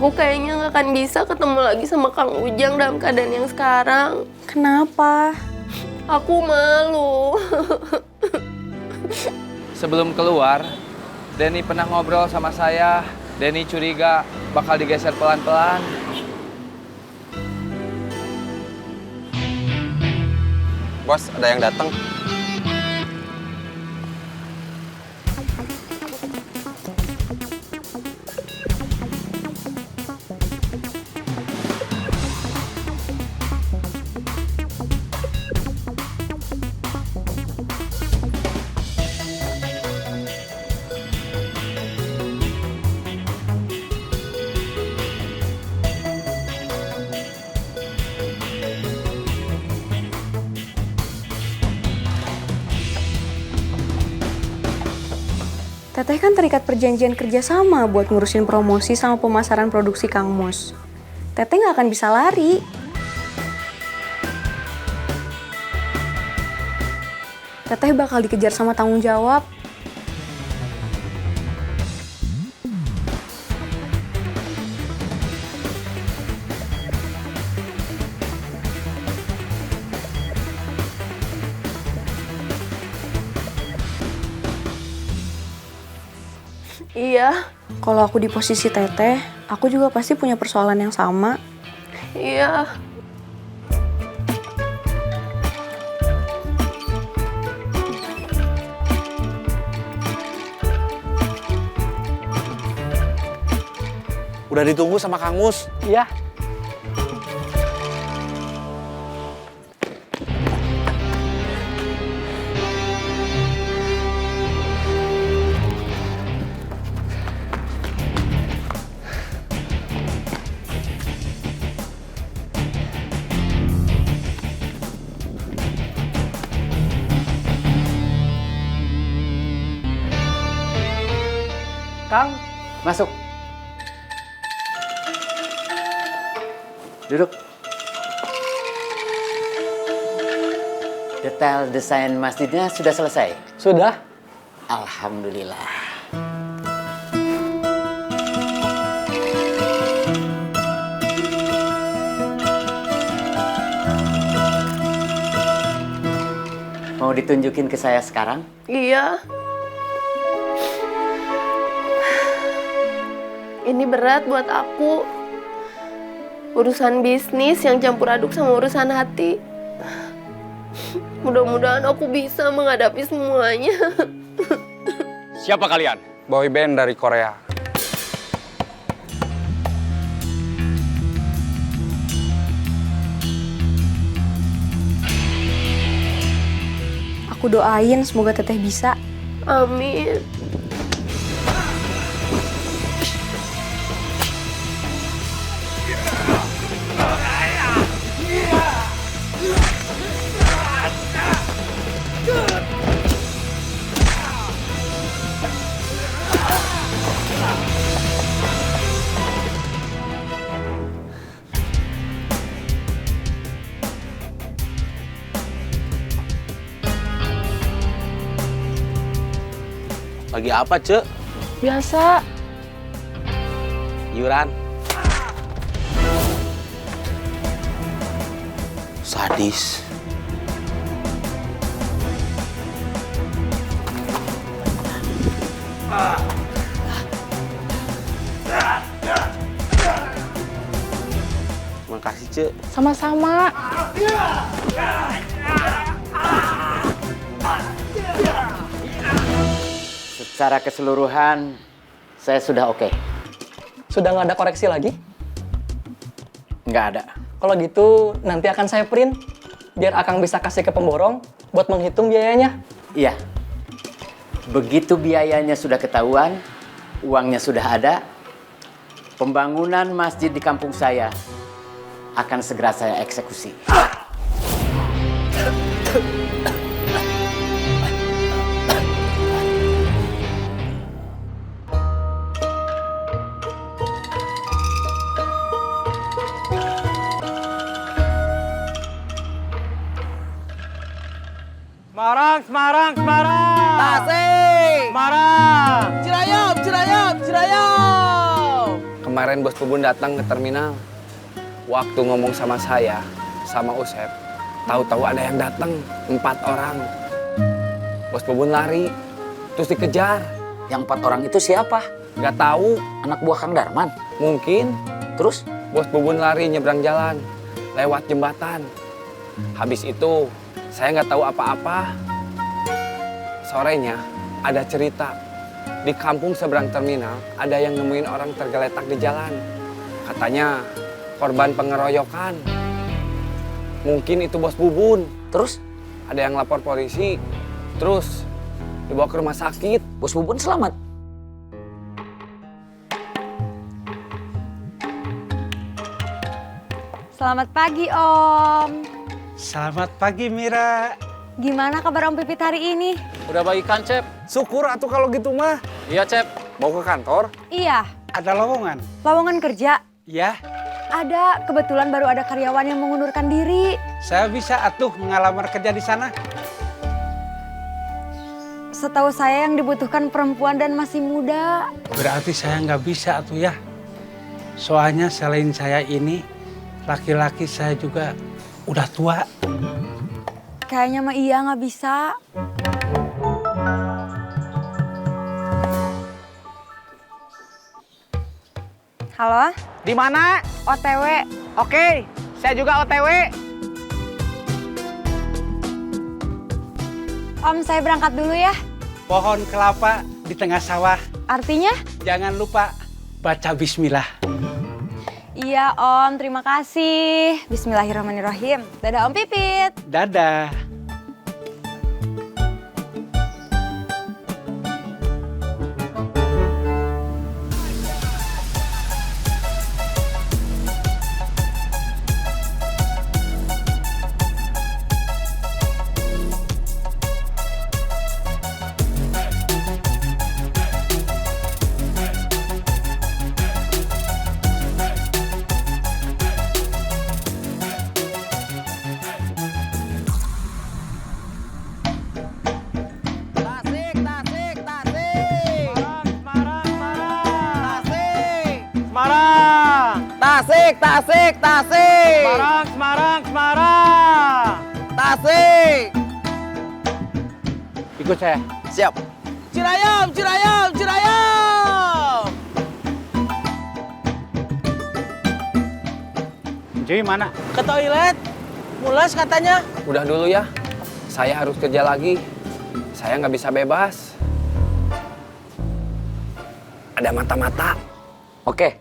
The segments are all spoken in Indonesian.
Aku kayaknya nggak akan bisa ketemu lagi sama Kang Ujang dalam keadaan yang sekarang. Kenapa? Aku malu. Sebelum keluar, Denny pernah ngobrol sama saya. Denny curiga bakal digeser pelan-pelan. Bos, ada yang datang. Teteh kan terikat perjanjian kerjasama buat ngurusin promosi sama pemasaran produksi Kang Mus. Teteh nggak akan bisa lari. Teteh bakal dikejar sama tanggung jawab. Iya, Kalau aku di posisi Teteh, aku juga pasti punya persoalan yang sama. iya. Udah ditunggu sama Kang Mus. Iya. Kang, masuk. Duduk. Detail desain masjidnya sudah selesai? Sudah. Alhamdulillah. Mau ditunjukin ke saya sekarang? Iya. Ini berat buat aku. Urusan bisnis yang campur aduk sama urusan hati. Mudah-mudahan aku bisa menghadapi semuanya. Siapa kalian? Boy band dari Korea. Aku doain semoga Teteh bisa. Amin. Lagi apa, Cek? Biasa. Yuran. Sadis. Makasih, Cek. Sama-sama. Secara keseluruhan, saya sudah oke. Sudah nggak ada koreksi lagi? Nggak ada. Kalau gitu, nanti akan saya print. Biar Akang bisa kasih ke pemborong buat menghitung biayanya. Iya. Begitu biayanya sudah ketahuan, uangnya sudah ada, pembangunan masjid di kampung saya akan segera saya eksekusi. Semarang, Semarang, Semarang. Tasik! Semarang. Cirayam, Cirayam, Cirayam! kemarin bos Bubun datang ke terminal. Waktu ngomong sama saya, sama Usep, tahu-tahu ada yang datang, 4 orang. Bos Bubun lari, terus dikejar. Yang 4 orang itu siapa? Gak tahu, Anak buah Kang Darman. mungkin Terus? bos Bubun lari nyebrang jalan, lewat jembatan. Habis itu, saya nggak tahu apa-apa. Sorenya, ada cerita. Di kampung seberang terminal, ada yang nemuin orang tergeletak di jalan. Katanya, korban pengeroyokan. Mungkin itu bos Bubun. Terus? Ada yang lapor polisi. Terus, dibawa ke rumah sakit. Bos Bubun selamat? Selamat pagi, Om. Selamat pagi, Mira. Gimana kabar Om Pipit hari ini? Udah baikan, Cep? Syukur atuh kalau gitu mah. Iya, Cep. Mau ke kantor? Iya, Ada lowongan? lowongan kerja. Ya, Ada, kebetulan baru ada karyawan yang mengundurkan diri. saya bisa atuh ngelamar kerja di sana. Setahu saya yang dibutuhkan perempuan dan masih muda. Berarti saya nggak bisa atuh ya. Soalnya selain saya ini, laki-laki saya juga udah tua. Kayaknya mah iya nggak bisa. Halo, Di mana? OTW. Oke, saya juga OTW. Om, saya berangkat dulu ya. Pohon kelapa di tengah sawah. Artinya? Jangan lupa baca bismillah. Iya, Om. Terima kasih. Bismillahirrahmanirrahim. Dadah, Om Pipit. Dadah. Tasik, tasik, tasik. Semarang. Tasik, tasik, tasik. Semarang, Semarang, Semarang. Tasik. Ikut saya. Siap. Cirayam, Cirayam, Cirayam. Cuy mana? Ke toilet. Mules katanya. Udah dulu ya, saya harus kerja lagi. Saya nggak bisa bebas. Ada mata-mata. Oke.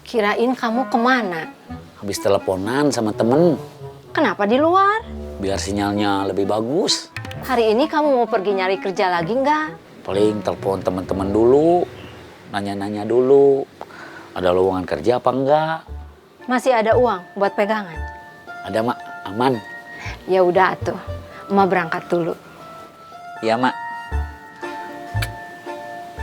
Kirain kamu kemana? Habis teleponan sama temen, Kenapa di luar? biar sinyalnya lebih bagus. Hari ini kamu mau pergi nyari kerja lagi nggak? Paling telepon teman-teman dulu, nanya-nanya dulu. Ada lowongan kerja apa enggak? Masih ada uang buat pegangan? Ada, Mak. Aman. Ya udah atuh, emak berangkat dulu. Iya, Mak.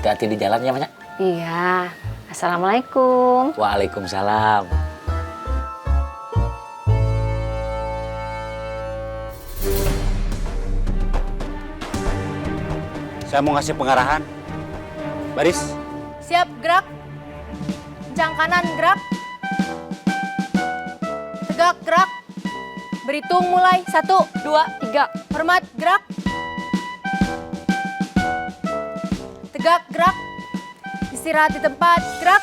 Hati-hati di jalan ya, Mak. Iya, assalamualaikum. Waalaikumsalam. Saya mau ngasih pengarahan. Baris. Siap, gerak. Jang kanan, gerak. Tegak, gerak. Berhitung mulai. 1, 2, 3. Hormat, gerak. Tegak, gerak. Istirahat di tempat, gerak.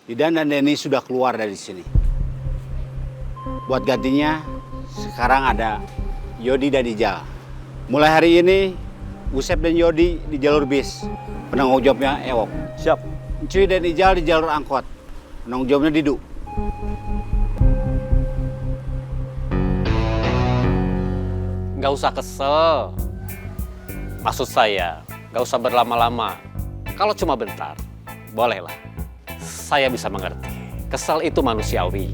Didan dan Denny sudah keluar dari sini. Buat gantinya, sekarang ada Yodi dan Ijal. Mulai hari ini, Usep dan Yodi di jalur bis. Penanggung jawabnya Ewok. Siap. Cuy dan Ijal di jalur angkot. Penanggung jawabnya Didu. Nggak usah kesel. Maksud saya, nggak usah berlama-lama. Kalau cuma bentar, bolehlah. Saya bisa mengerti. Kesel itu manusiawi.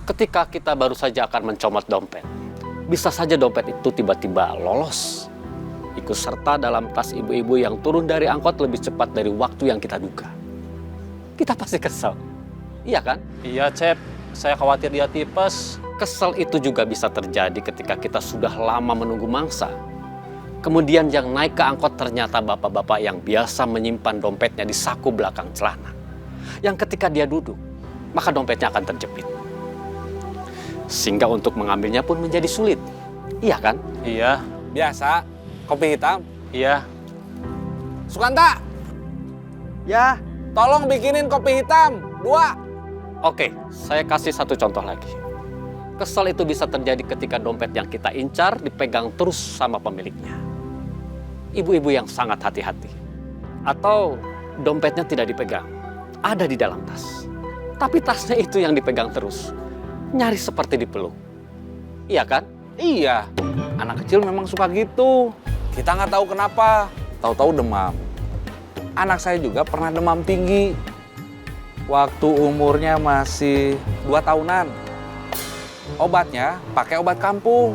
Ketika kita baru saja akan mencomot dompet, bisa saja dompet itu tiba-tiba lolos. Ikut serta dalam tas ibu-ibu yang turun dari angkot lebih cepat dari waktu yang kita duga. kita pasti kesel. Iya kan? Iya, Cep. Saya khawatir dia tipes. Kesel itu juga bisa terjadi ketika kita sudah lama menunggu mangsa. Kemudian yang naik ke angkot ternyata bapak-bapak yang biasa menyimpan dompetnya di saku belakang celana. Yang ketika dia duduk, maka dompetnya akan terjepit. Sehingga untuk mengambilnya pun menjadi sulit. Iya kan? Iya. Biasa, kopi hitam. Iya. Sukanta, Ya, tolong bikinin kopi hitam 2. Oke, saya kasih satu contoh lagi. Kesel itu bisa terjadi ketika dompet yang kita incar dipegang terus sama pemiliknya. Ibu-ibu yang sangat hati-hati. Atau dompetnya tidak dipegang, ada di dalam tas. Tapi tasnya itu yang dipegang terus. Nyaris seperti dipeluk. Iya kan? Iya, anak kecil memang suka gitu. Kita nggak tahu kenapa, tahu-tahu demam. Anak saya juga pernah demam tinggi. Waktu umurnya masih 2 tahunan. Obatnya pakai obat kampung.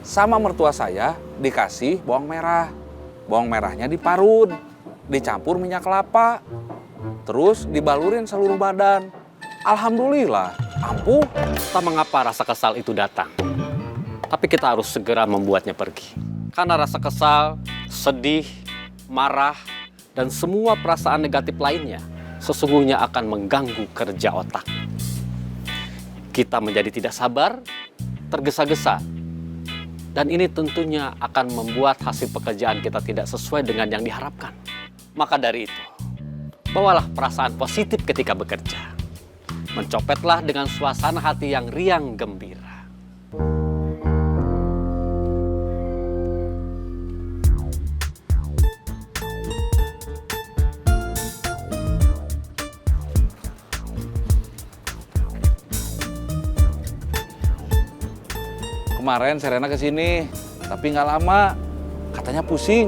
Sama mertua saya dikasih bawang merah. Bawang merahnya diparut, dicampur minyak kelapa. Terus dibalurin seluruh badan. Alhamdulillah, ampuh. Tak mengapa rasa kesal itu datang. Tapi kita harus segera membuatnya pergi. Karena rasa kesal, sedih, marah, dan semua perasaan negatif lainnya sesungguhnya akan mengganggu kerja otak. Kita menjadi tidak sabar, tergesa-gesa. Dan ini tentunya akan membuat hasil pekerjaan kita tidak sesuai dengan yang diharapkan. Maka dari itu, bawalah perasaan positif ketika bekerja. Mencopetlah dengan suasana hati yang riang gembira. Kemarin Serena kesini, tapi nggak lama. Katanya pusing.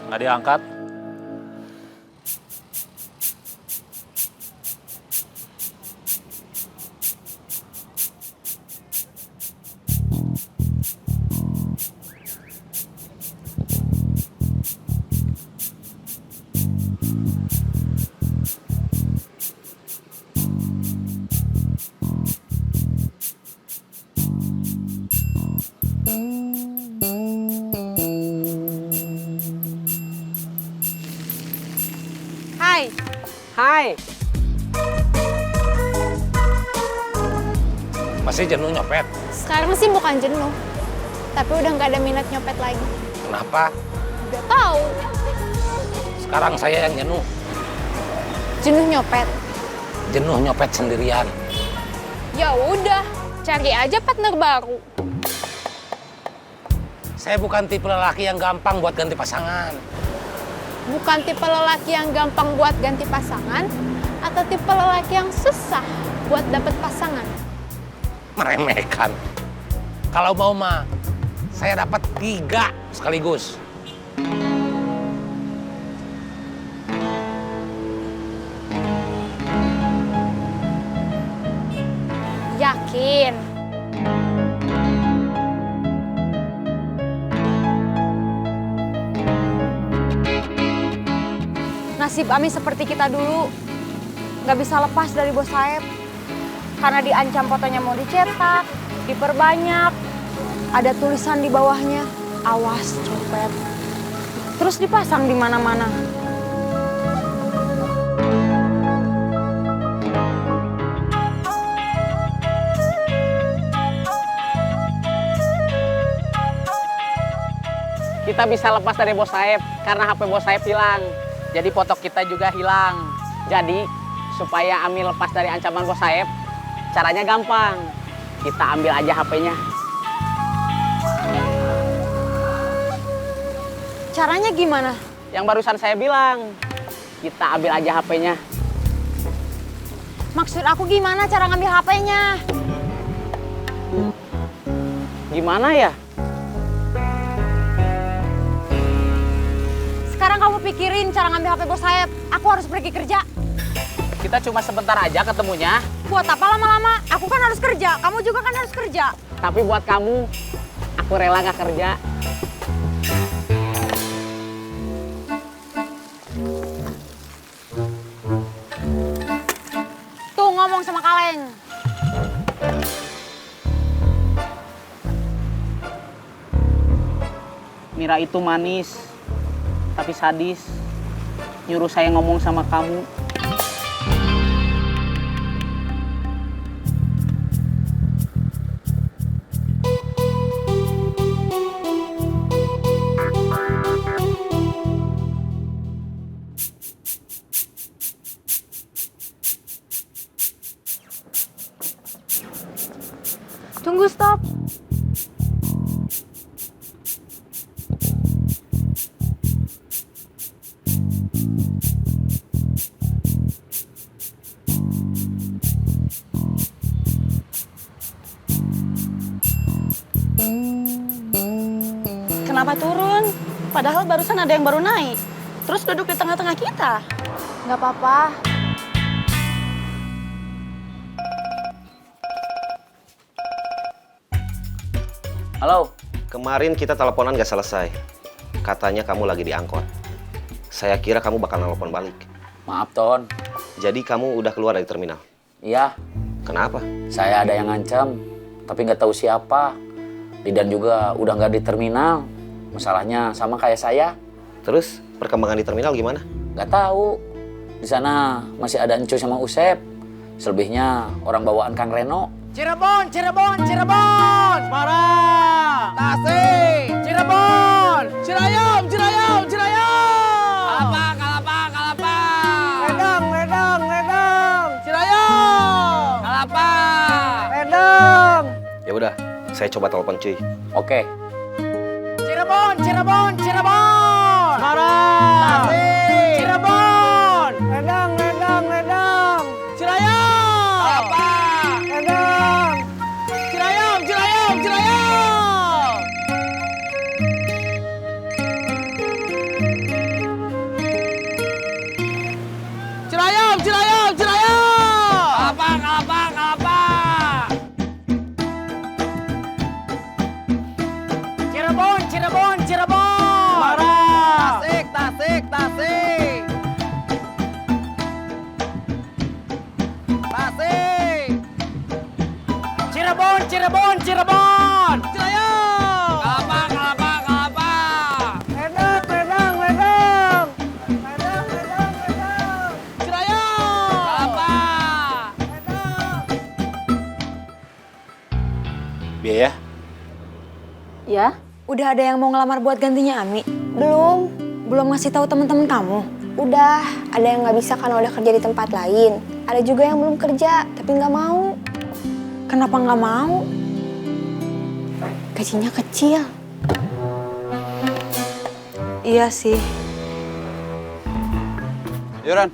Nggak diangkat. Hai. Hai. Masih jenuh nyopet? Sekarang sih bukan jenuh, tapi udah nggak ada minat nyopet lagi. Kenapa? Udah tahu. Sekarang saya yang jenuh. Jenuh nyopet. Jenuh nyopet sendirian. Ya udah, cari aja partner baru. Saya bukan tipe lelaki yang gampang buat ganti pasangan. Bukan tipe lelaki yang gampang buat ganti pasangan, atau tipe lelaki yang susah buat dapet pasangan? Meremehkan. Kalau mau mah, saya dapat 3 sekaligus. Yakin? Nasib Ami seperti kita dulu, nggak bisa lepas dari bos Saeb. Karena diancam fotonya mau dicetak, diperbanyak, ada tulisan di bawahnya, awas copet. Terus dipasang di mana-mana. Kita bisa lepas dari bos Saeb karena HP bos Saeb hilang. Jadi foto kita juga hilang. Jadi supaya Ami lepas dari ancaman bos Saeb, caranya gampang. Kita ambil aja HP-nya. Caranya gimana? Yang barusan saya bilang, kita ambil aja HP-nya. Maksud aku gimana cara ngambil HP-nya? Gimana ya? Sekarang kamu pikirin cara ngambil HP bos Saeb. Aku harus pergi kerja. Kita cuma sebentar aja ketemunya. Buat apa lama-lama? Aku kan harus kerja, kamu juga kan harus kerja. Tapi buat kamu, aku rela nggak kerja. Tuh ngomong sama Kaleng. Mira itu manis, tapi sadis. Nyuruh saya ngomong sama kamu. Tunggu, stop. Kenapa turun? Padahal barusan ada yang baru naik. Terus duduk di tengah-tengah kita. Nggak apa-apa. Halo, kemarin kita teleponan gak selesai. Katanya kamu lagi di angkot. Saya kira kamu bakal nelpon balik. Maaf, Ton. Jadi kamu udah keluar dari terminal? Iya. Kenapa? Saya ada yang ngancam, tapi nggak tahu siapa. Didan juga udah nggak di terminal. Masalahnya sama kayak saya. Terus perkembangan di terminal gimana? Nggak tahu. Di sana masih ada Encu sama Usep. Selebihnya orang bawaan Kang Reno. Cirebon, Cirebon, Cirebon! Semarang! Tasik! Cirebon! Cirayam, Cirayam, Cirayam! Kalapa, Kalapa! Ledang, Ledang, Ledang! Cirayam! Kalapa! Ledang! Ya udah, saya coba telepon cuy. Oke. Cirebon, Cirebon, Cirebon! Semarang! Tasik! Cirebon! Ledang, Ledang, Ledang! Cirayam! Kalapa! Ledang! Cirayam, Cirayam, Cirayam! Cirayam, Cirayam, Cirayam! Kalapa, Kalapa, Kalapa! Cirebon, Cirebon, Cirebon! Semarang! Tasik, Tasik, Tasik! Tasik! Cirebon, Cirebon, Cirebon! Cirayam! Kalapa, Kalapa, Kalapa! Ledang, Ledang, Ledang! Ledang, Ledang, Ledang! Cirayam! Kalapa! Biaya? Ya? Udah ada yang mau ngelamar buat gantinya Ami? Belum. Belum ngasih tahu teman-teman kamu? Udah, ada yang nggak bisa karena udah kerja di tempat lain. Ada juga yang belum kerja, tapi nggak mau. Kenapa nggak mau? Gajinya kecil. Iya sih. Yuran.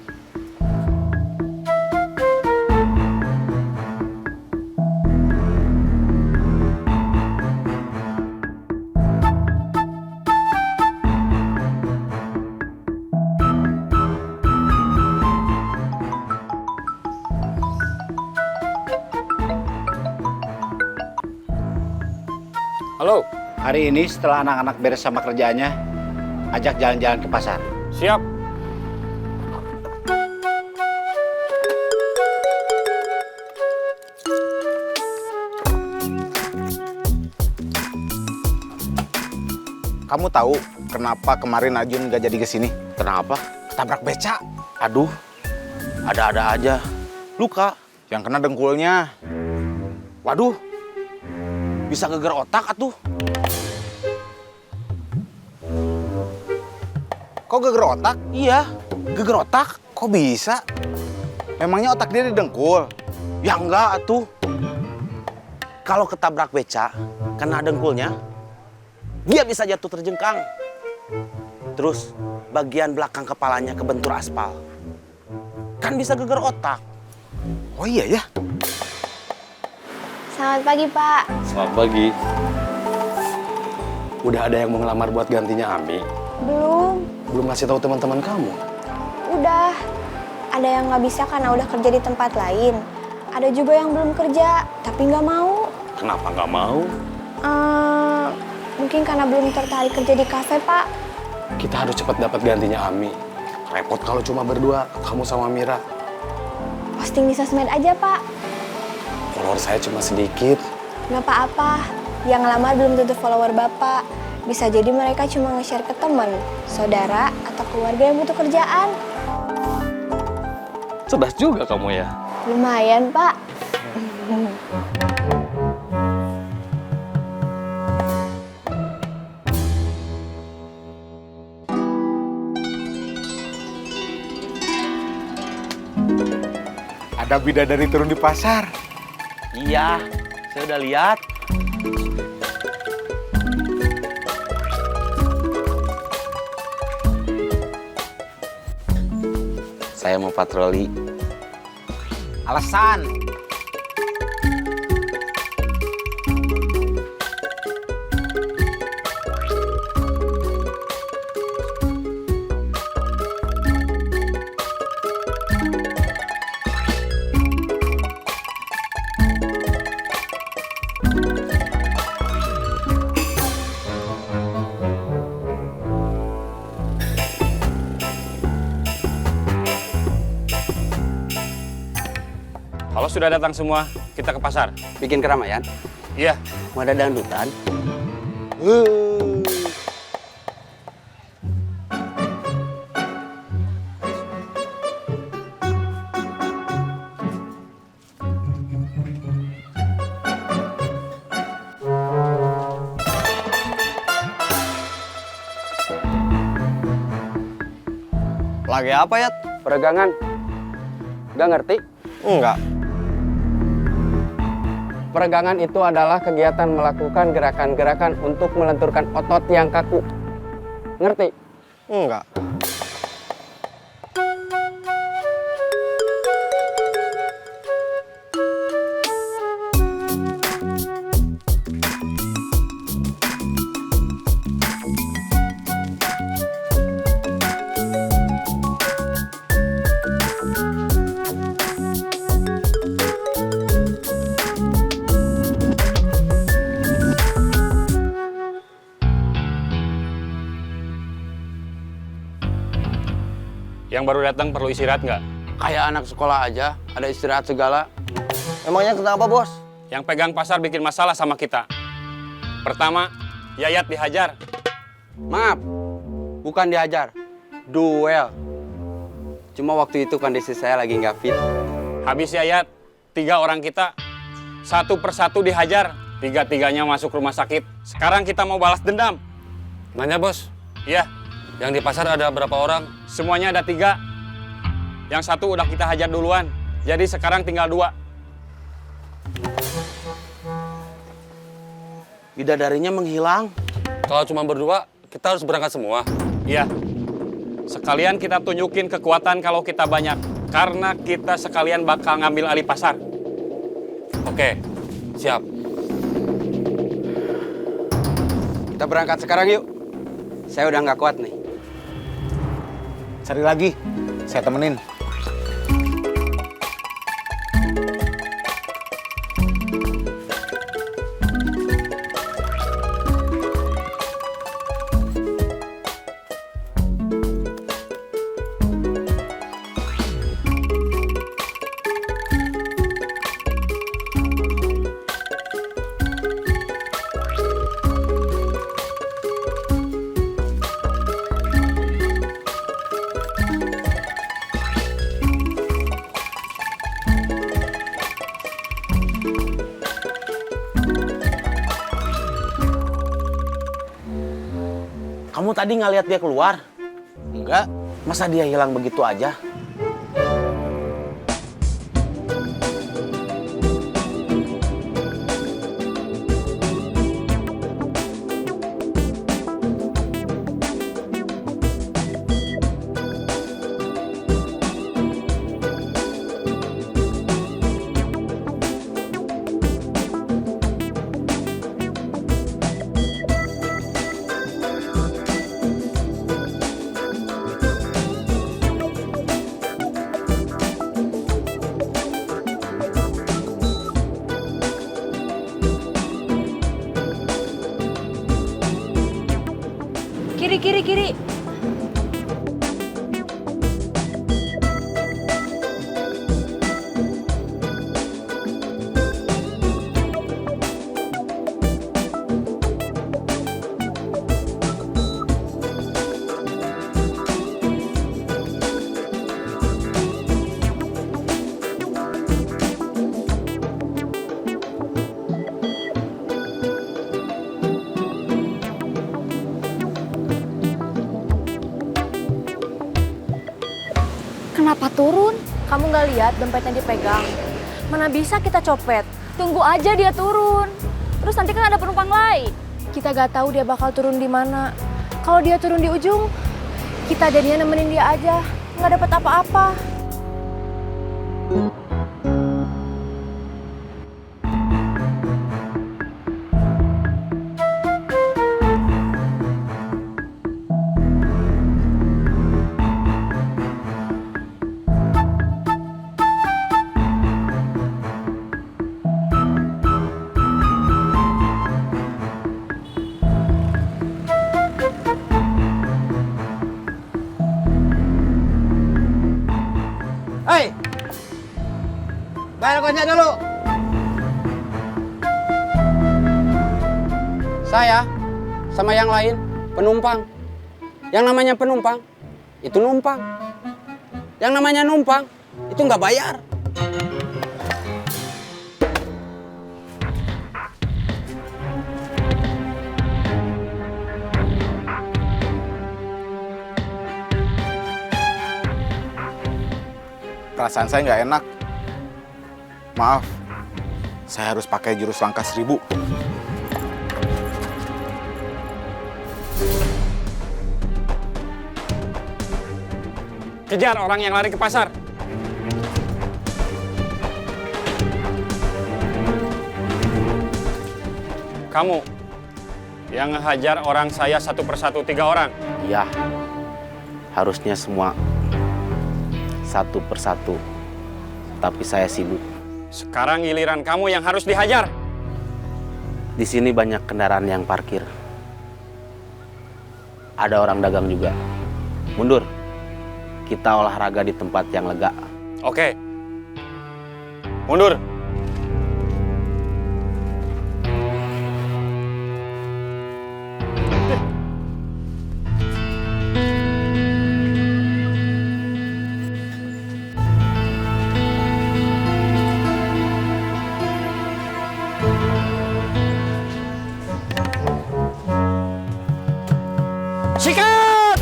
Halo. Hari ini setelah anak-anak beres sama kerjaannya, ajak jalan-jalan ke pasar. Siap. Kamu tahu kenapa kemarin Ajun gak jadi kesini? Kenapa? Ketabrak beca. Aduh, ada-ada aja. Luka, yang kena dengkulnya. Waduh, bisa geger otak atuh. Kok geger otak? Iya, geger otak. Kok bisa? Memangnya otak dia didengkul? Ya enggak atuh. Kalau ketabrak beca, kena dengkulnya, dia bisa jatuh terjengkang. Terus bagian belakang kepalanya kebentur aspal. Kan bisa geger otak. Oh iya ya? Selamat pagi, Pak. Selamat pagi. Udah ada yang mau ngelamar buat gantinya Ami? Belum. Belum ngasih tahu teman-teman kamu? Udah. Ada yang nggak bisa karena udah kerja di tempat lain. Ada juga yang belum kerja, tapi nggak mau. Kenapa nggak mau? Mungkin karena belum tertarik kerja di kafe, Pak. Kita harus cepat dapat gantinya Ami. Repot kalau cuma berdua, kamu sama Mira. Posting di sosmed aja, Pak. Follower saya cuma sedikit. Nggak apa-apa. Yang ngelamar belum tentu follower Bapak. Bisa jadi mereka cuma nge-share ke teman, saudara, atau keluarga yang butuh kerjaan. Cerdas juga kamu ya. Lumayan, Pak. Ada bidadari turun di pasar. Iya, saya udah lihat. Saya mau patroli. Alasan. Kalau sudah datang semua, kita ke pasar. Bikin keramaian? Iya. Mau ada dangdutan? Lagi apa ya? Peregangan. Gak ngerti? Enggak. Peregangan itu adalah kegiatan melakukan gerakan-gerakan untuk melenturkan otot yang kaku. Ngerti? Enggak. Yang baru datang perlu istirahat nggak? Kayak anak sekolah aja, ada istirahat segala. Emangnya kenapa, Bos? Yang pegang pasar bikin masalah sama kita. Pertama, Yayat dihajar. Maaf, bukan dihajar. Duel. Cuma waktu itu kondisi saya lagi nggak fit. Habis Yayat, 3 orang kita, satu persatu dihajar. 3-tiganya masuk rumah sakit. Sekarang kita mau balas dendam. Nanya, Bos? Iya. Yang di pasar ada berapa orang? Semuanya ada 3. Yang satu udah kita hajar duluan. Jadi sekarang tinggal 2. Bidadarinya menghilang. Kalau cuma berdua, kita harus berangkat semua. Iya. Sekalian kita tunjukin kekuatan kalau kita banyak. Karena kita sekalian bakal ngambil alih pasar. Oke, siap. Kita berangkat sekarang yuk. Saya udah nggak kuat nih. Cari lagi. Saya temenin. Kamu tadi nggak lihat dia keluar? Enggak. Masa dia hilang begitu aja? Kenapa turun? Kamu nggak lihat dompetnya dipegang? Mana bisa kita copet? Tunggu aja dia turun. Terus nanti kan ada penumpang lain. Kita gak tahu dia bakal turun di mana. Kalau dia turun di ujung, kita jadinya nemenin dia aja. Nggak dapat apa-apa. Hei, bayar ongkosnya dulu. Saya sama yang lain penumpang. Yang namanya penumpang itu numpang. Yang namanya numpang itu nggak bayar. Perasaan saya nggak enak. Maaf, saya harus pakai jurus langkah 1000. Kejar orang yang lari ke pasar. Kamu yang ngehajar orang saya satu persatu 3 orang. Iya, harusnya semua satu persatu. Tapi saya sibuk. Sekarang giliran kamu yang harus dihajar. Di sini banyak kendaraan yang parkir. Ada orang dagang juga. Mundur. Kita olahraga di tempat yang lega. Oke. Mundur. Sikat!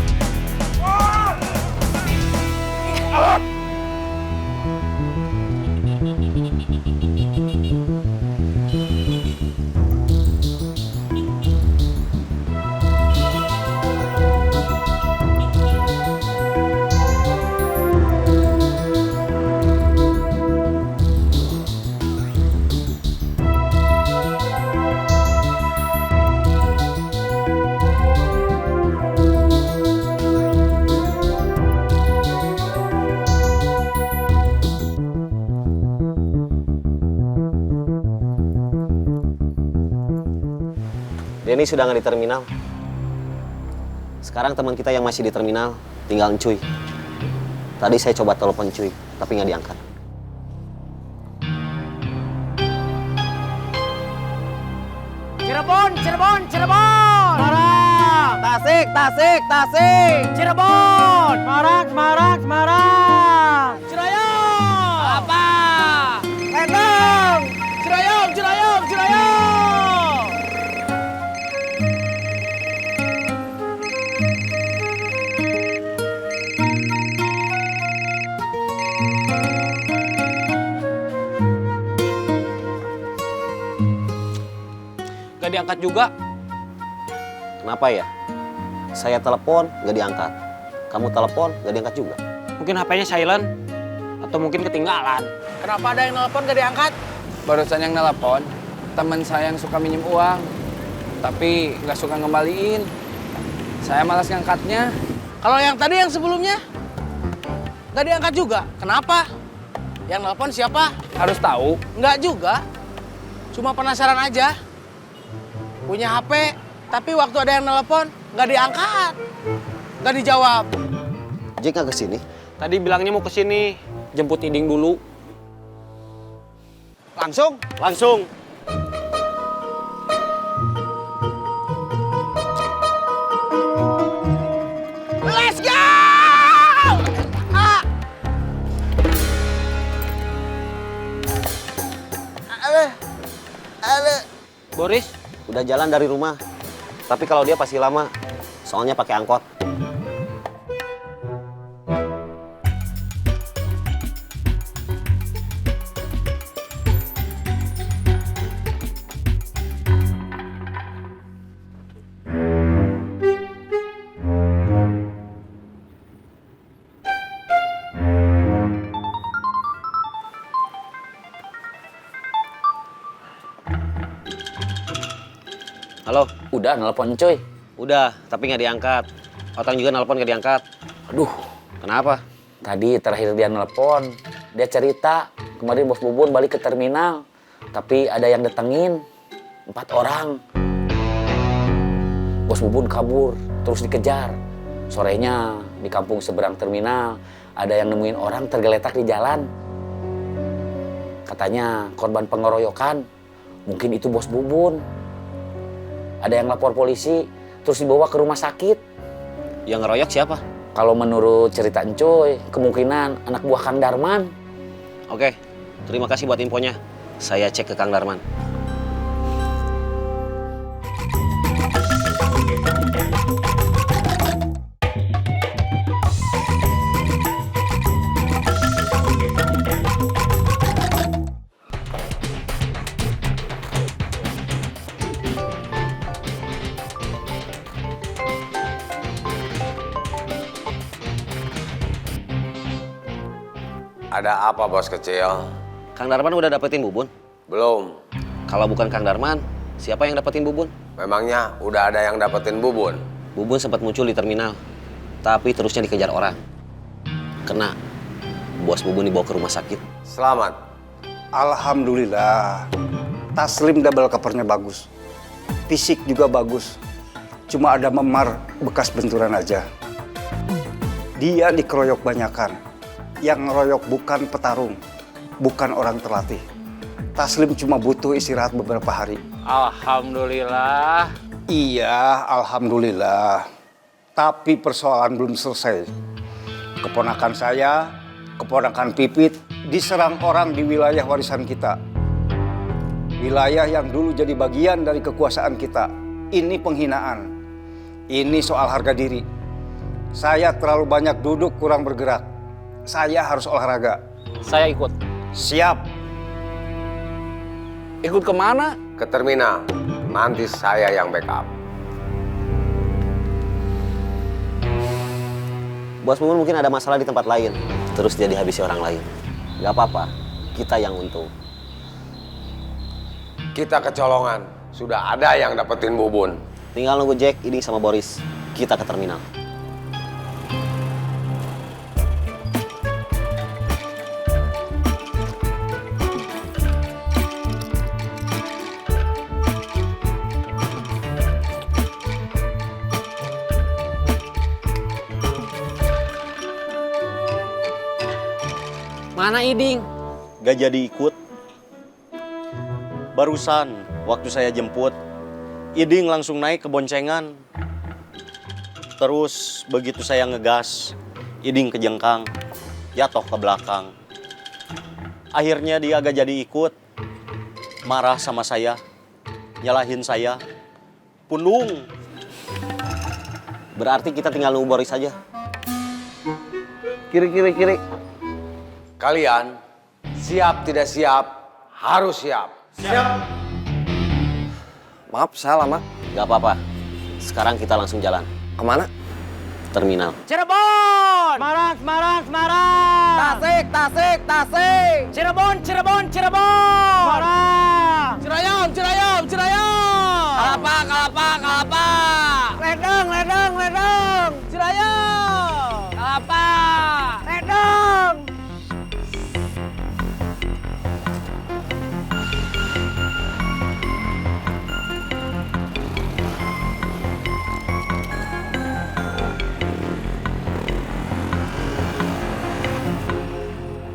Denny sudah nggak di terminal. Sekarang teman kita yang masih di terminal tinggal Encuy. Tadi saya coba telepon Encuy, tapi nggak diangkat. Cirebon, Cirebon, Cirebon. Semarang. Tasik, Tasik, Tasik. Cirebon. Semarang, Semarang, Semarang. Cirayong. Apa? Endang. Cirayong, Cirayong, Cirayong. Gak diangkat juga. Kenapa ya? Saya telepon, nggak diangkat. Kamu telepon, nggak diangkat juga. Mungkin HP-nya silent. Atau mungkin ketinggalan. Kenapa ada yang nelpon gak diangkat? Barusan yang nelpon, teman saya yang suka minjem uang. Tapi nggak suka ngembaliin. Saya malas ngangkatnya. Kalau yang tadi yang sebelumnya gak diangkat juga. Kenapa? Yang nelpon siapa? Harus tahu. Nggak juga. Cuma penasaran aja. Punya HP, tapi waktu ada yang nelpon nggak diangkat, nggak dijawab. Jack nggak kesini? Tadi bilangnya mau kesini, jemput Iding dulu. Langsung? Langsung. Let's go! Boris? Udah jalan dari rumah. Tapi kalau dia pasti lama, soalnya pakai angkot. Udah nelpon cuy. Udah, tapi nggak diangkat. Otang juga nelpon nggak diangkat. Aduh, kenapa? Tadi terakhir dia nelpon, dia cerita kemarin bos Bubun balik ke terminal, tapi ada yang datengin 4 orang. Bos Bubun kabur, terus dikejar. Sorenya di kampung seberang terminal ada yang nemuin orang tergeletak di jalan. Katanya korban pengeroyokan, mungkin itu bos Bubun. Ada yang lapor polisi, terus dibawa ke rumah sakit. Yang ngeroyok siapa? Kalau menurut cerita Encoy, kemungkinan anak buah Kang Darman. Oke, terima kasih buat infonya. Saya cek ke Kang Darman. Ada apa bos kecil? Kang Darman udah dapetin Bubun? Belum. Kalau bukan Kang Darman, siapa yang dapetin Bubun? Memangnya udah ada yang dapetin Bubun? Bubun sempat muncul di terminal, tapi terusnya dikejar orang. Kena. Bos Bubun dibawa ke rumah sakit. Selamat. Alhamdulillah. Taslim double covernya bagus. Fisik juga bagus. Cuma ada memar bekas benturan aja. Dia dikeroyok banyakan. Yang ngeroyok bukan petarung, bukan orang terlatih. Taslim cuma butuh istirahat beberapa hari. Alhamdulillah. Iya, alhamdulillah. Tapi persoalan belum selesai. Keponakan saya, keponakan Pipit, diserang orang di wilayah warisan kita. Wilayah yang dulu jadi bagian dari kekuasaan kita. Ini penghinaan. Ini soal harga diri. Saya terlalu banyak duduk, kurang bergerak. Saya harus olahraga. Saya ikut. Siap. Ikut kemana? Ke terminal. Nanti saya yang backup. Bos Bubun mungkin ada masalah di tempat lain, terus dia dihabisi orang lain. Gak apa-apa, kita yang untung. Kita kecolongan. Sudah ada yang dapetin Bubun. Tinggal nunggu Jack, Iding sama Boris. Kita ke terminal. Mana Iding? Gak jadi ikut. Barusan waktu saya jemput, Iding langsung naik ke boncengan. Terus begitu saya ngegas, Iding kejengkang, jatuh ke belakang. Akhirnya dia gak jadi ikut. Marah sama saya, nyalahin saya. Pundung. Berarti kita tinggal nunggu Boris saja. Kiri, kiri, kiri. Kalian siap tidak siap, harus siap. Siap. Maaf, saya lama. Gak apa-apa. Sekarang kita langsung jalan. Kemana? Terminal. Cirebon! Semarang, Semarang, Semarang! Tasik, Tasik, Tasik! Cirebon, Cirebon, Cirebon! Semarang! Cirayam, Cirayam, Cirayam! Kalapa, Kalapa, Kalapa! Ledeng, Ledeng, Ledeng! Cirayam! Kalapa! Ledeng!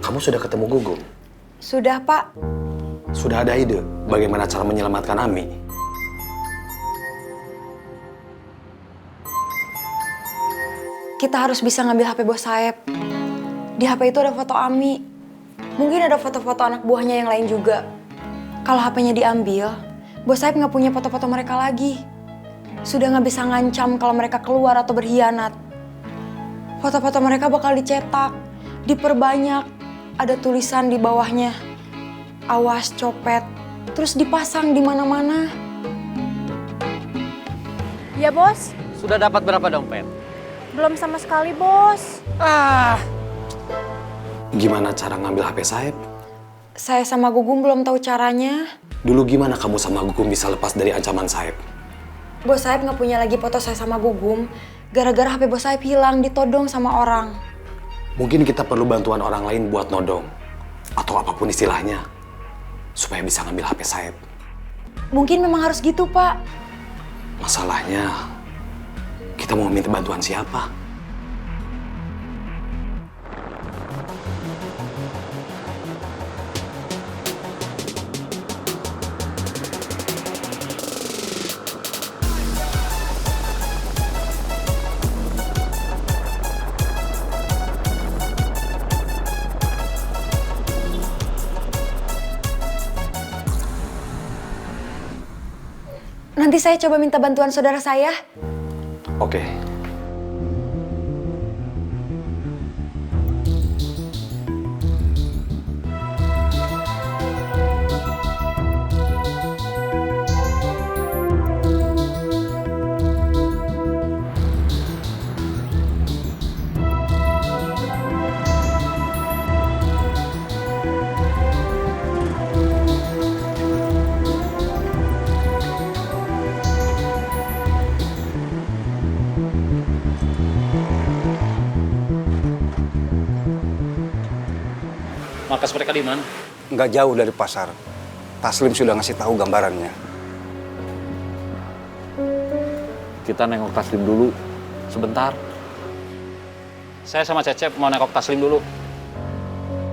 Kamu sudah ketemu Gugum? Sudah, Pak. Sudah ada ide bagaimana cara menyelamatkan Ami? Kita harus bisa ngambil HP Bos Saeb. Di HP itu ada foto Ami. Mungkin ada foto-foto anak buahnya yang lain juga. Kalau HP-nya diambil, Bos Saeb nggak punya foto-foto mereka lagi. Sudah nggak bisa ngancam kalau mereka keluar atau berkhianat. Foto-foto mereka bakal dicetak, diperbanyak, ada tulisan di bawahnya. Awas copet, terus dipasang di mana-mana. Ya, Bos. Sudah dapat berapa dompet? Belum sama sekali, Bos. Gimana cara ngambil HP Saeb? Saya sama Gugum belum tahu caranya. Dulu gimana kamu sama Gugum bisa lepas dari ancaman Saeb? Bos Saeb nggak punya lagi foto saya sama Gugum gara-gara HP Bos Saeb hilang ditodong sama orang. Mungkin kita perlu bantuan orang lain buat nodong. Atau apapun istilahnya. Supaya bisa ngambil HP Saeb. Mungkin memang harus gitu, Pak. Masalahnya, kita mau minta bantuan siapa? Nanti saya coba minta bantuan saudara saya. Oke. Markas mereka di mana? Nggak jauh dari pasar. Taslim sudah ngasih tahu gambarannya. Kita nengok Taslim dulu, sebentar. Saya sama Cecep mau nengok Taslim dulu.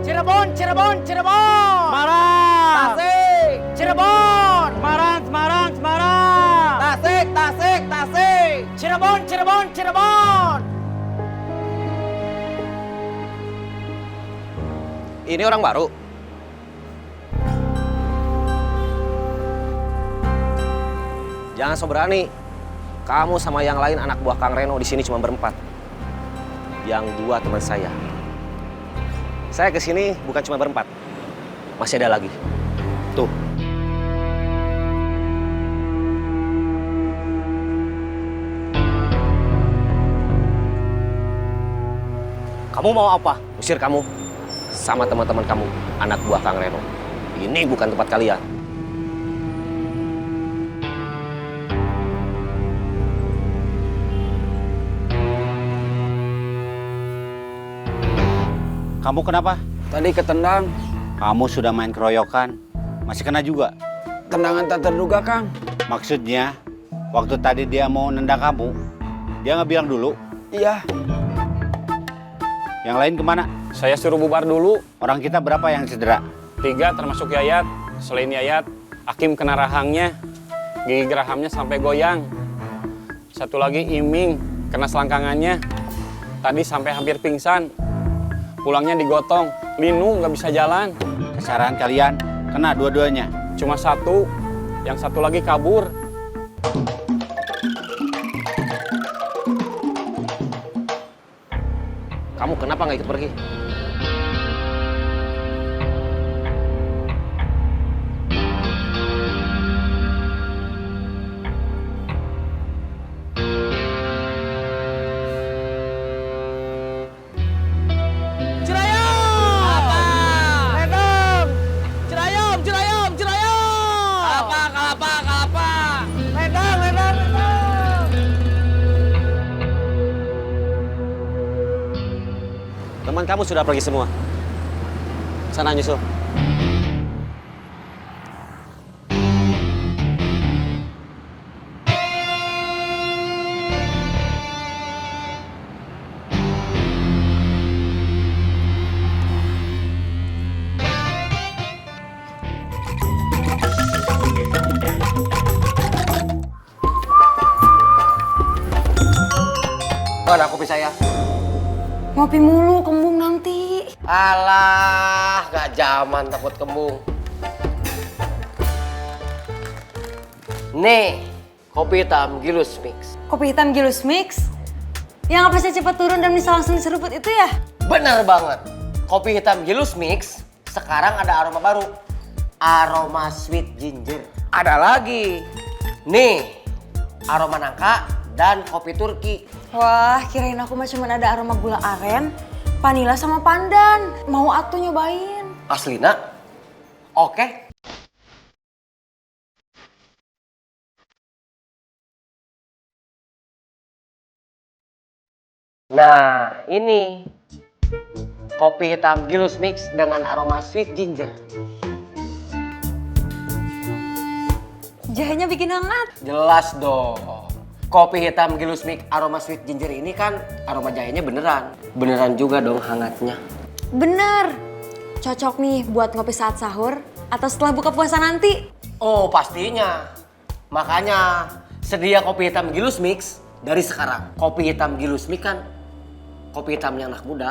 Cirebon, Cirebon, Cirebon. Semarang. Tasik. Cirebon. Semarang, Semarang, Semarang. Tasik, Tasik, Tasik. Cirebon, Cirebon, Cirebon. Ini orang baru. Jangan so berani. Kamu sama yang lain anak buah Kang Reno di sini cuma berempat. Yang dua teman saya. Saya ke sini bukan cuma berempat. Masih ada lagi. Tuh. Kamu mau apa? Usir kamu sama teman-teman kamu, anak buah Kang Reno. Ini bukan tempat kalian. Kamu kenapa? Tadi ketendang. Kamu sudah main keroyokan. Masih kena juga? Tendangan tak terduga, Kang. Maksudnya, waktu tadi dia mau nendang kamu, dia nggak bilang dulu? Iya. Yang lain kemana? Saya suruh bubar dulu. Orang kita berapa yang cedera? 3 termasuk Yayat. Selain Yayat, Akim kena rahangnya. Gigi gerahamnya sampai goyang. Satu lagi Iming, kena selangkangannya. Tadi sampai hampir pingsan. Pulangnya digotong. Linu nggak bisa jalan. Kesalahan kalian kena dua-duanya? Cuma satu. Yang satu lagi kabur. Kamu kenapa nggak ikut pergi? Teman kamu sudah pergi semua. Sana nyusul. Mana kopi saya? Ngopi mulu, kembung nanti. Alah, gak zaman takut kembung. Nih, kopi hitam Gilus Mix. Kopi hitam Gilus Mix? Yang apa sih cepat turun dan bisa langsung diseruput itu ya? Bener banget. Kopi hitam Gilus Mix sekarang ada aroma baru. Aroma sweet ginger. Ada lagi. Nih, aroma nangka dan kopi Turki. Wah, kirain aku mah cuma ada aroma gula aren, vanila sama pandan. Mau atuh nyobain. Aslina? Oke. Nah, ini kopi hitam Gilus Mix dengan aroma sweet ginger. Jahenya bikin hangat. Jelas dong. Kopi hitam Gilus Mix aroma sweet ginger ini kan aroma jahenya beneran. Beneran juga dong hangatnya. Bener. Cocok nih buat ngopi saat sahur atau setelah buka puasa nanti. Oh, pastinya. Makanya sedia kopi hitam Gilus Mix dari sekarang. Kopi hitam Gilus Mix kan kopi hitamnya anak muda.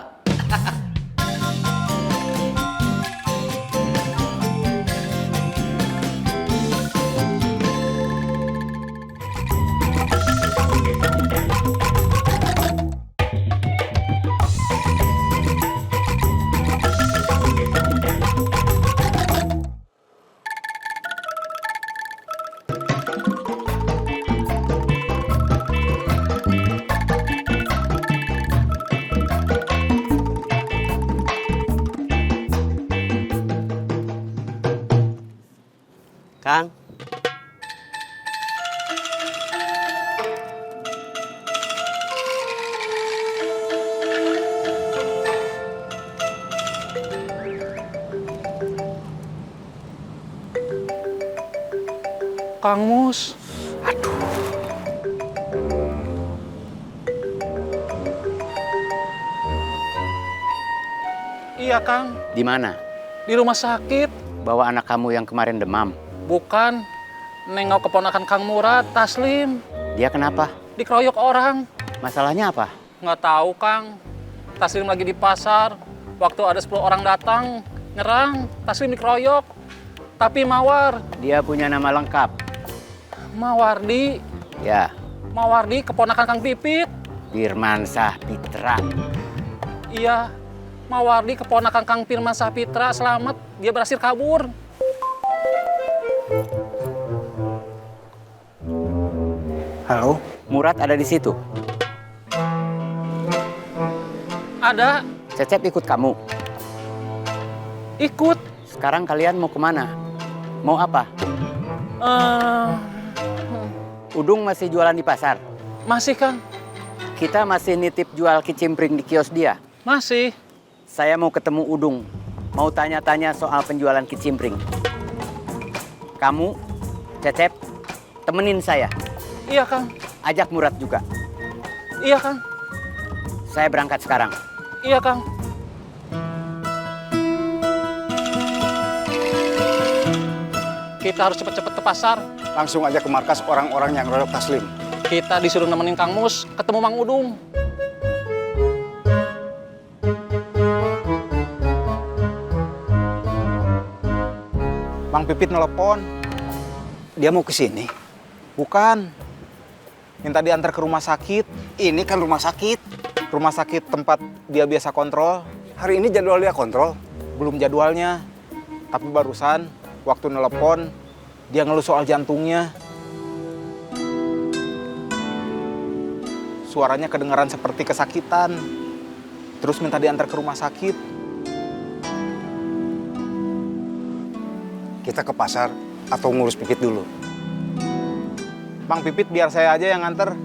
Kang. Kang Mus. Iya, Kang. Di mana? Di rumah sakit. Bawa anak kamu yang kemarin demam. Bukan. Nengok keponakan Kang Murad, Taslim. Dia kenapa? Dikeroyok orang. Masalahnya apa? Nggak tahu, Kang. Taslim lagi di pasar. Waktu ada 10 orang datang, nyerang. Taslim dikeroyok. Tapi Mawar. Dia punya nama lengkap. Mawardi. Ya. Mawardi, keponakan Kang Pipit. Firmansah Pitra. Iya. Mawardi, keponakan Kang Firmansah Pitra. Selamat, dia berhasil kabur. Halo? Murad ada di situ? Ada. Cecep ikut kamu? Ikut. Sekarang kalian mau kemana? Mau apa? Udung masih jualan di pasar? Masih, Kang. Kita masih nitip jual kicimpring di kios dia? Masih. Saya mau ketemu Udung. Mau tanya-tanya soal penjualan kicimpring. Kamu, Cecep, temenin saya. Iya, Kang. Ajak Murad juga. Iya, Kang. Saya berangkat sekarang. Iya, Kang. Kita harus cepet-cepet ke pasar. Langsung aja ke markas orang-orang yang royok Taslim. Kita disuruh nemenin Kang Mus ketemu Mang Udung. Mang Pipit nelpon. Dia mau ke sini. Bukan. Minta diantar ke rumah sakit. Ini kan rumah sakit. Rumah sakit tempat dia biasa kontrol. Hari ini jadwal dia kontrol? Belum jadwalnya. Tapi barusan waktu nelpon dia ngeluh soal jantungnya. Suaranya kedengaran seperti kesakitan. Terus minta diantar ke rumah sakit. Kita ke pasar atau ngurus Pipit dulu? Mang Pipit biar saya aja yang nganter.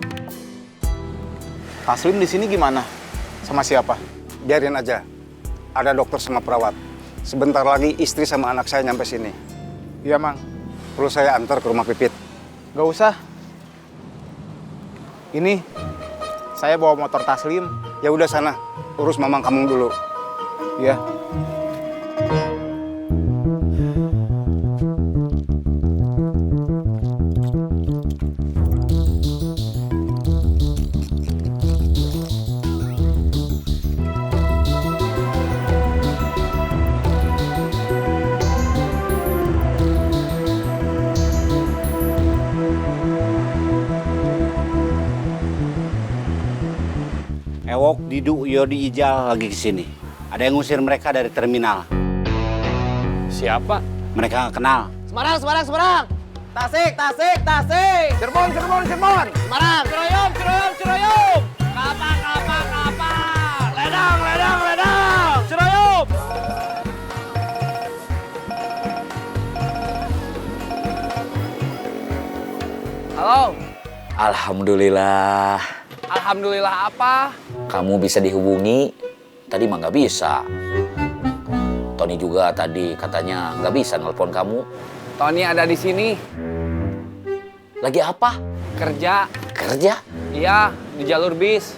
Taslim di sini gimana? Sama siapa? Biarin aja. Ada dokter sama perawat. Sebentar lagi istri sama anak saya nyampe sini. Iya, Mang. Perlu saya antar ke rumah Pipit? Gak usah. Ini, saya bawa motor Taslim. Ya udah sana, urus mamang kamu dulu. Iya. Ewok, Didu, Yodi, Ijal lagi kesini. Ada yang ngusir mereka dari terminal. Siapa? Mereka nggak kenal. Semarang, Semarang, Semarang. Tasik, Tasik, Tasik. Cirebon, Cirebon, Cirebon. Semarang. Ciroyom, Ciroyom, Ciroyom. Kapal, kapal, kapal. Ledang, ledang, ledang. Ciroyom. Halo. Alhamdulillah. Alhamdulillah apa? kamu bisa dihubungi. Tadi mah nggak bisa. Tony juga tadi katanya nggak bisa nelpon kamu. Tony ada di sini. Lagi apa? Kerja. Kerja? Iya, di jalur bis.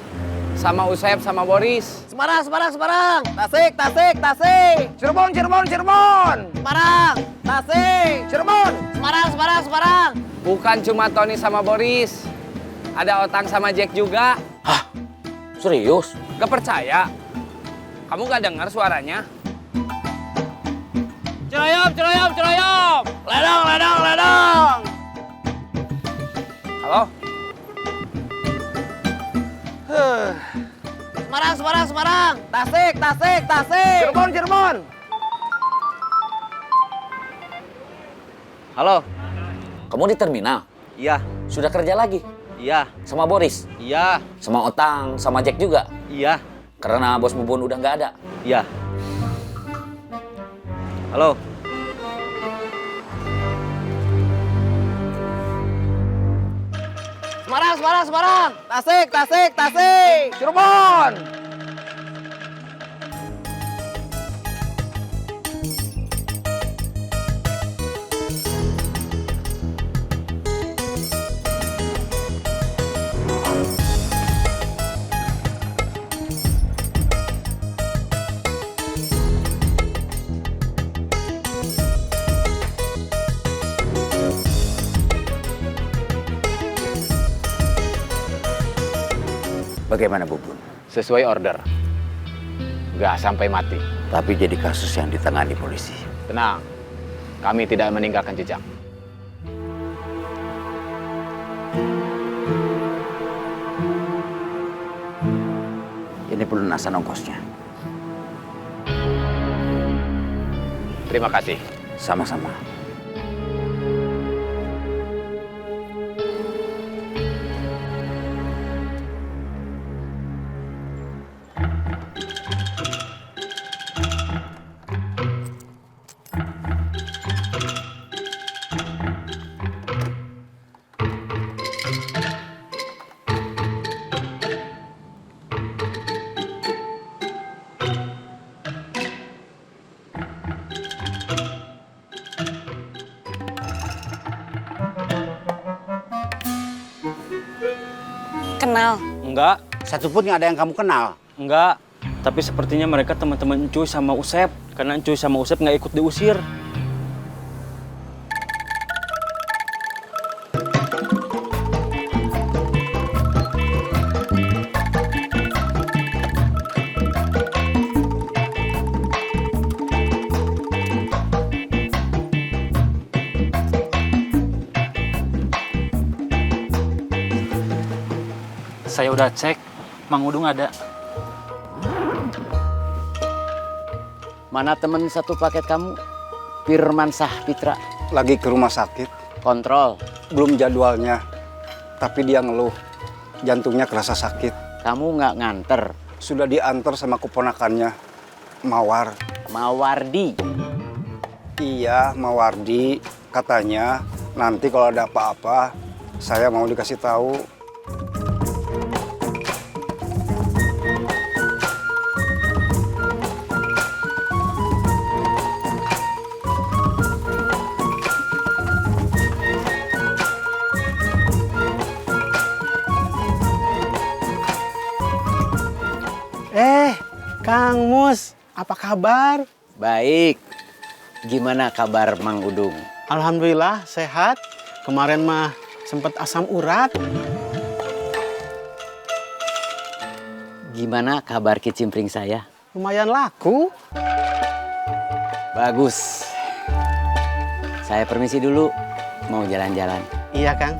Sama Usep sama Boris. Semarang, Semarang, Semarang. Tasik, Tasik, Tasik. Cirebon, Cirebon, Cirebon. Semarang, Tasik, Cirebon. Semarang, Semarang, Semarang. Bukan cuma Tony sama Boris. Ada Otang sama Jack juga. Hah? Serius? Gak percaya? Kamu gak dengar suaranya? Ciroyom, Ciroyom, Ciroyom. Ledang, ledang, ledang. Halo? Semarang, Semarang, Semarang. Tasik, Tasik, Tasik. Cirebon, Cirebon. Halo? Kamu di terminal? Iya. Sudah kerja lagi? Iya. Sama Boris? Iya. Sama Otang, sama Jack juga? Iya. Karena bos Bubun udah nggak ada? Iya. Halo? Semarang, Semarang, Semarang. Tasik, Tasik, Tasik. Cirebon. Bagaimana Bubun? Sesuai order. Nggak sampai mati. Tapi jadi kasus yang ditangani polisi. Tenang, kami tidak meninggalkan jejak. Ini pelunasan ongkosnya. Terima kasih. Sama-sama. Kenal? Enggak. Satupun nggak ada yang kamu kenal. Enggak. Tapi sepertinya mereka teman-teman Encuy sama Usep. Karena Encuy sama Usep nggak ikut diusir. Saya udah cek, Mang Udung ada. Mana teman satu paket kamu? Firman Sahpitra. Lagi ke rumah sakit. Kontrol. Belum jadwalnya. Tapi dia ngeluh. Jantungnya kerasa sakit. Kamu nggak nganter? Sudah diantar sama keponakannya. Mawar. Mawardi? Iya, Mawardi. Katanya nanti kalau ada apa-apa, saya mau dikasih tahu. Kang Mus, apa kabar? Baik. Gimana kabar Mang Udung? Alhamdulillah sehat. Kemarin mah sempat asam urat. Gimana kabar kicimpring saya? Lumayan laku. Bagus. Saya permisi dulu. Mau jalan-jalan. Iya, Kang.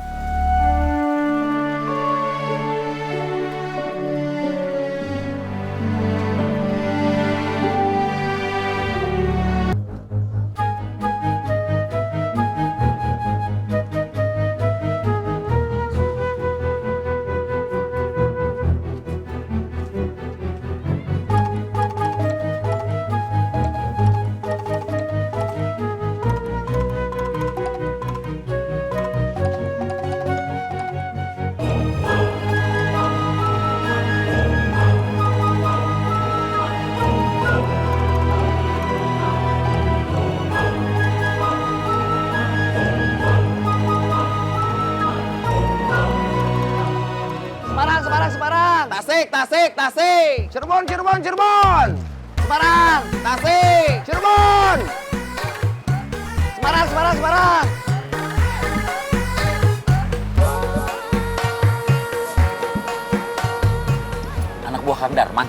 Tasik, Tasik. Cirebon, Cirebon, Cirebon. Semarang, Tasik, Cirebon. Semarang, Semarang, Semarang. Anak buah Kang Darman.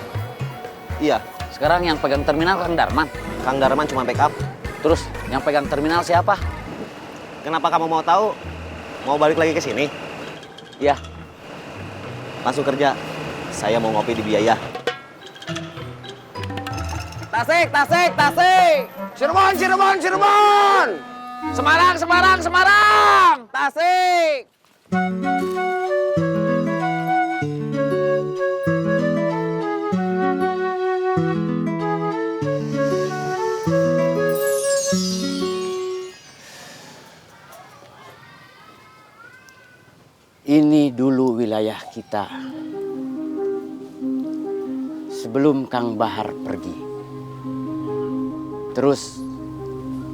Iya. Sekarang yang pegang terminal Kang Darman. Kang Darman cuma backup. Terus yang pegang terminal siapa? Kenapa kamu mau tahu? Mau balik lagi ke sini? Iya. Langsung kerja. Saya mau ngopi di Biaya. Tasik, Tasik, Tasik. Cirebon, Cirebon, Cirebon. Semarang, Semarang, Semarang. Tasik. Ini dulu wilayah kita. Sebelum Kang Bahar pergi. Terus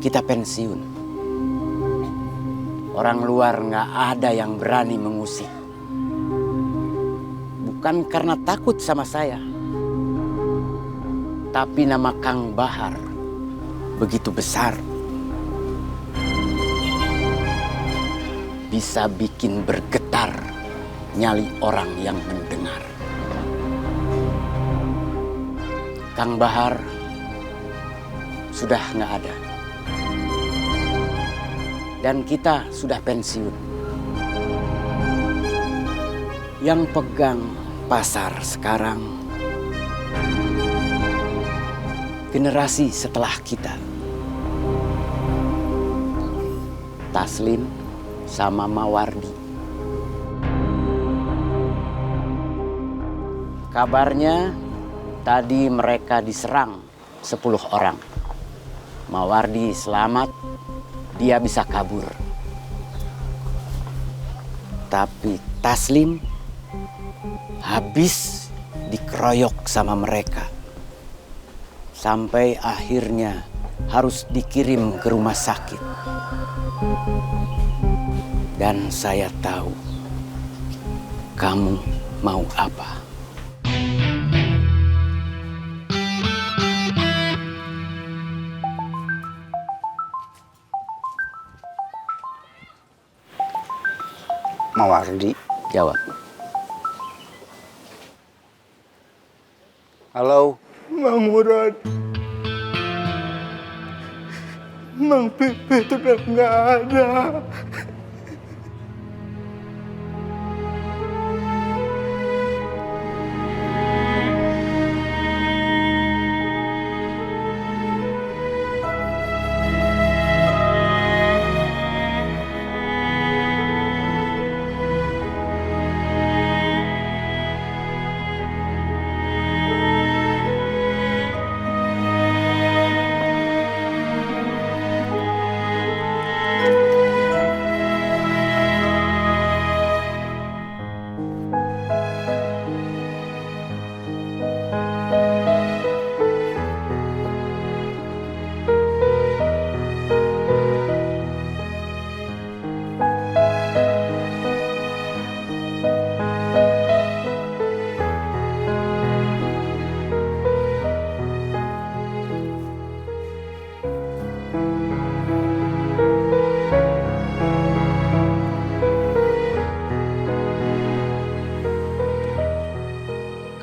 kita pensiun. Orang luar nggak ada yang berani mengusik. Bukan karena takut sama saya. Tapi nama Kang Bahar begitu besar. Bisa bikin bergetar nyali orang yang mendengar. Kang Bahar sudah nggak ada. Dan kita sudah pensiun. Yang pegang pasar sekarang generasi setelah kita. Taslim sama Mawardi. Kabarnya tadi mereka diserang 10 orang. Mawardi selamat, dia bisa kabur. Tapi Taslim habis dikeroyok sama mereka. Sampai akhirnya harus dikirim ke rumah sakit. Dan saya tahu kamu mau apa. Mawardi. Jawab. Halo. Mang Murad. Mang Pipit udah nggak ada.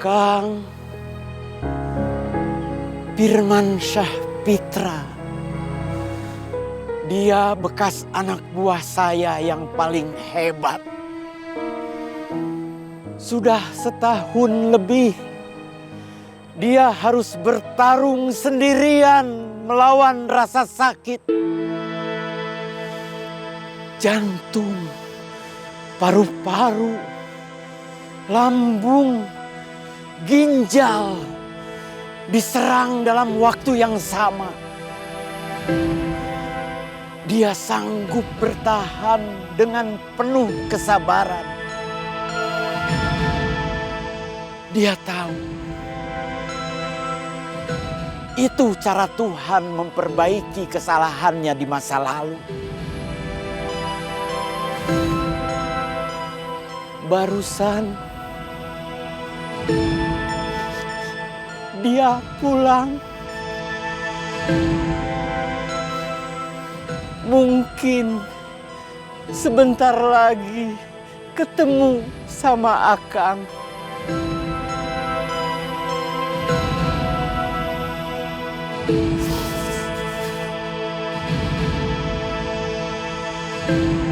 Kang Firman Syah Pitra. Dia bekas anak buah saya yang paling hebat. Sudah setahun lebih dia harus bertarung sendirian melawan rasa sakit. Jantung, paru-paru, lambung, ginjal diserang dalam waktu yang sama. Dia sanggup bertahan dengan penuh kesabaran. Dia tahu itu cara Tuhan memperbaiki kesalahannya di masa lalu. Barusan dia pulang. Mungkin sebentar lagi ketemu sama Akang. Thank you.